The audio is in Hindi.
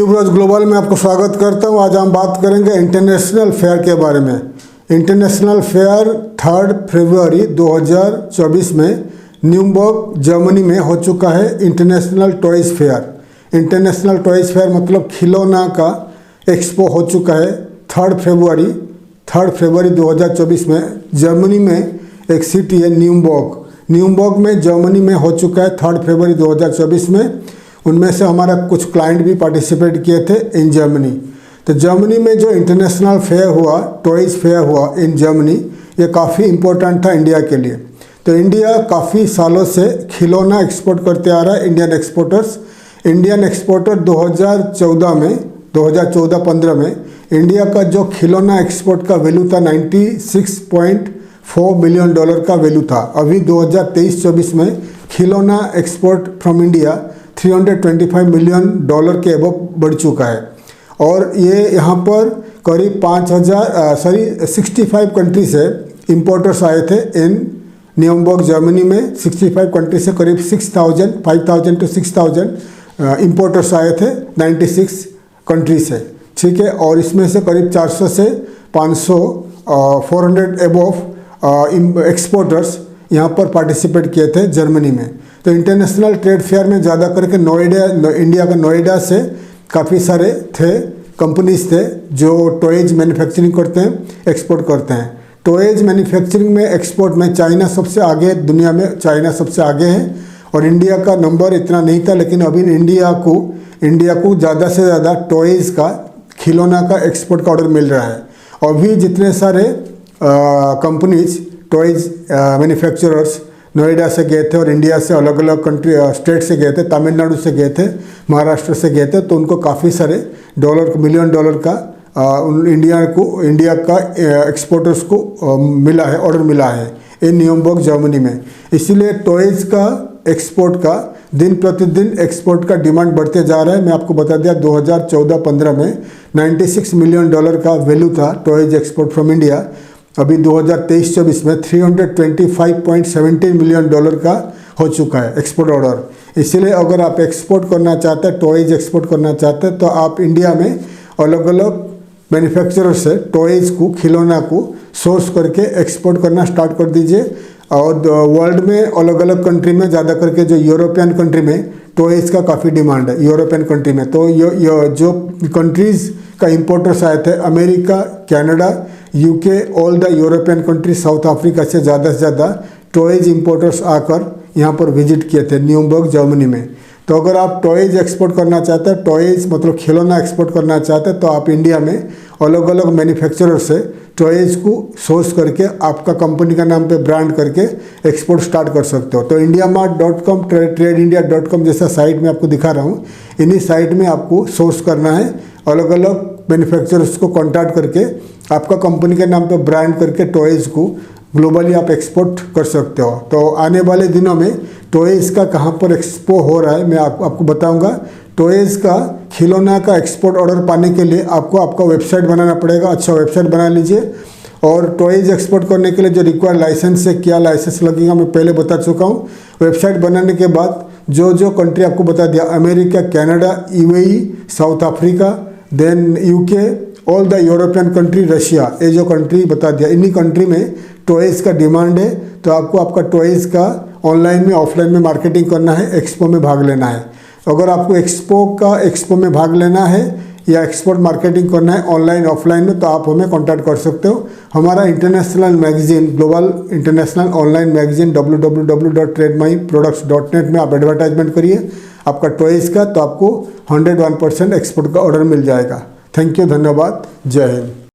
युवराज ग्लोबल में आपको स्वागत करता हूं। आज हम बात करेंगे इंटरनेशनल फेयर के बारे में। इंटरनेशनल फेयर 3 फरवरी 2024 में न्यूरम्बर्ग जर्मनी में हो चुका है। International toys fair, international toys fair मतलब खिलौना का एक्सपो हो चुका है 3 फरवरी 2024 में। जर्मनी में एक सिटी है न्यूरम्बर्ग में जर्मनी में हो चुका है 3 फरवरी 2024 में। उनमें से हमारा कुछ क्लाइंट भी पार्टिसिपेट किए थे इन जर्मनी। तो जर्मनी में जो इंटरनेशनल फेयर हुआ, टॉयज़ फेयर हुआ इन जर्मनी, ये काफ़ी इम्पोर्टेंट था इंडिया के लिए। तो इंडिया काफ़ी सालों से खिलौना एक्सपोर्ट करते आ रहा है। इंडियन एक्सपोर्टर 2014-15 में इंडिया का जो खिलौना एक्सपोर्ट का वैल्यू था $96.4 मिलियन का वैल्यू था। अभी 2023-24 में खिलौना एक्सपोर्ट फ्रॉम इंडिया $325 मिलियन के अबव बढ़ चुका है। और ये यहाँ पर करीब 65 कंट्री से इम्पोर्टर्स आए थे इन न्यूरम्बर्ग जर्मनी में। 65 कंट्री से करीब 5,000 to 6,000 इम्पोर्टर्स आए थे 96 कंट्री से, ठीक है। और इसमें से करीब 400 से 500 400 अबव एक्सपोर्टर्स यहाँ पर पार्टिसिपेट किए थे जर्मनी में। तो इंटरनेशनल ट्रेड फेयर में ज़्यादा करके इंडिया का नोएडा से काफ़ी सारे कंपनीज थे जो टॉयज़ मैन्युफैक्चरिंग करते हैं, एक्सपोर्ट करते हैं। टॉयज़ मैन्युफैक्चरिंग में, एक्सपोर्ट में चाइना सबसे आगे, दुनिया में चाइना सबसे आगे है। और इंडिया का नंबर इतना नहीं था, लेकिन अभी इंडिया को ज़्यादा से ज़्यादा टॉयज़ का, खिलौना का एक्सपोर्ट का ऑर्डर मिल रहा है। और भी जितने सारे कंपनीज टॉयज़ मैन्युफैक्चरर्स नोएडा से गए थे और इंडिया से अलग अलग कंट्री स्टेट से गए थे, तमिलनाडु से गए थे, महाराष्ट्र से गए थे, तो उनको काफ़ी सारे मिलियन डॉलर का इंडिया का एक्सपोर्टर्स को मिला है, ऑर्डर मिला है इन न्यूरम्बर्ग जर्मनी में। इसीलिए टॉयज़ का एक्सपोर्ट का दिन प्रतिदिन एक्सपोर्ट का डिमांड बढ़ते जा रहा है। मैं आपको बता दिया 2014-15 में $96 मिलियन का वैल्यू था टॉयज़ एक्सपोर्ट फ्रॉम इंडिया। अभी 2023-24 में $325.17 मिलियन का हो चुका है एक्सपोर्ट ऑर्डर। इसीलिए अगर आप एक्सपोर्ट करना चाहते हैं, टॉयज़ एक्सपोर्ट करना चाहते हैं, तो आप इंडिया में अलग अलग मैन्युफैक्चरर से टॉयज़ को, खिलौना को सोर्स करके एक्सपोर्ट करना स्टार्ट कर दीजिए। और वर्ल्ड में अलग अलग कंट्री में, ज़्यादा करके जो यूरोपियन कंट्री में टॉयज़ का काफ़ी डिमांड है यूरोपियन कंट्री में। तो जो कंट्रीज़ का इम्पोर्टर्स आए थे, America, Canada, UK, all the European country, south Africa से ज़्यादा टॉयज़ इम्पोर्टर्स आकर यहाँ पर विजिट किए थे न्यूरम्बर्ग जर्मनी में। तो अगर आप टॉयज़ एक्सपोर्ट करना चाहते हैं, टॉयज़ मतलब खिलौना एक्सपोर्ट करना चाहते हैं, तो आप इंडिया में अलग अलग मैन्युफैक्चरर से टॉयज़ को सोर्स करके आपका कंपनी का नाम पे ब्रांड करके एक्सपोर्ट स्टार्ट कर सकते हो। तो indiamart.com, TradeIndia.com जैसा साइट में आपको दिखा रहा हूँ, इन्हीं साइट में आपको सोर्स करना है। अलग अलग मैन्युफैक्चरर्स को कॉन्टैक्ट करके आपका कंपनी के नाम पे ब्रांड करके टॉयज़ को ग्लोबली आप एक्सपोर्ट कर सकते हो। तो आने वाले दिनों में टॉयज़ का कहाँ पर एक्सपो हो रहा है मैं आपको बताऊंगा। टॉयज़ का, खिलौना का एक्सपोर्ट ऑर्डर पाने के लिए आपको आपका वेबसाइट बनाना पड़ेगा। अच्छा वेबसाइट बना लीजिए। और टॉयज़ एक्सपोर्ट करने के लिए जो रिक्वायर्ड लाइसेंस है, क्या लाइसेंस लगेगा मैं पहले बता चुका हूँ। वेबसाइट बनाने के बाद जो कंट्री आपको बता दिया, America, Canada, UAE, South Africa, then UK, all the European country, Russia, ये जो कंट्री बता दिया, इन्हीं कंट्री में टॉयज़ का डिमांड है। तो आपको आपका टॉयज़ का ऑनलाइन में, ऑफलाइन में मार्केटिंग करना है, एक्सपो में भाग लेना है। अगर आपको एक्सपो में भाग लेना है या एक्सपोर्ट मार्केटिंग करना है ऑनलाइन ऑफलाइन में, तो आप हमें कांटेक्ट कर सकते हो। हमारा international magazine, global international online magazine www.trademyproducts.net में आप एडवर्टाइजमेंट करिए आपका टॉयज़ का, तो आपको 101% एक्सपोर्ट का ऑर्डर मिल जाएगा। थैंक यू, धन्यवाद, जय हिंद।